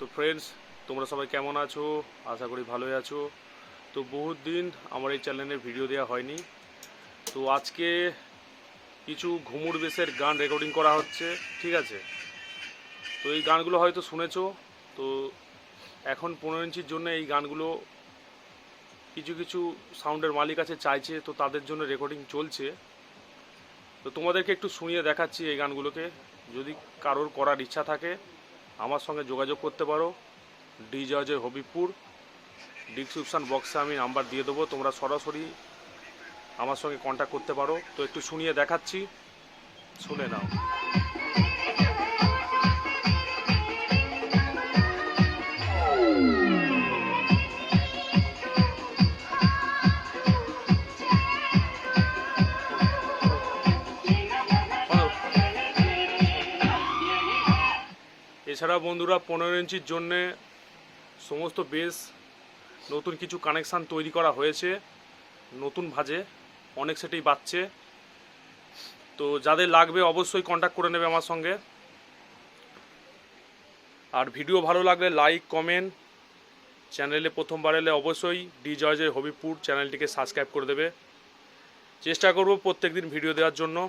তো ফ্রেন্ডস, তোমরা সবাই কেমন আছো? আশা করি ভালোই আছো। তো বহুত দিন আমার এই চ্যানেলে ভিডিও দেওয়া হয়নি। তো আজকে কিছু ঘুমুর বেশের গান রেকর্ডিং করা হচ্ছে, ঠিক আছে? তো এই গানগুলো হয়তো শুনেছো। তো এখন 15 ইঞ্চির জন্য এই গানগুলো কিছু কিছু সাউন্ডের মালিক আছে চাইছে, তো তাদের জন্য রেকর্ডিং চলছে। তো তোমাদেরকে একটু শুনিয়ে দেখাচ্ছি এই গানগুলোকে। যদি কারোর করার ইচ্ছা থাকে আমার সঙ্গে যোগাযোগ করতে পারো। ডিজে অজয় হবিপুর, ডিসক্রিপশান বক্সে আমি নাম্বার দিয়ে দেবো, তোমরা সরাসরি আমার সঙ্গে কন্ট্যাক্ট করতে পারো। তো একটু শুনিয়ে দেখাচ্ছি, শুনে নাও। এছাড়া বন্ধুরা 15 ইঞ্চির জন্যে সমস্ত বেস নতুন কিছু কানেকশান তৈরি করা হয়েছে, নতুন ভাজে অনেক সেটেই বাজছে। তো যাদের লাগবে অবশ্যই কন্ট্যাক্ট করে নেবে আমার সঙ্গে। আর ভিডিও ভালো লাগলে লাইক কমেন্ট, চ্যানেলে প্রথমবার এলে অবশ্যই ডিজে অজয় হবিপুর চ্যানেলটিকে সাবস্ক্রাইব করে দেবে। চেষ্টা করব প্রত্যেক দিন ভিডিও দেওয়ার জন্য।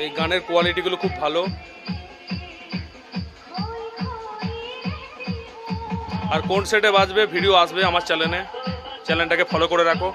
এই গানের কোয়ালিটিগুলো খুব ভালো। আর কোন সেটে বাজবে ভিডিও আসবে আমার চ্যানেলটাকে ফলো করে রাখো।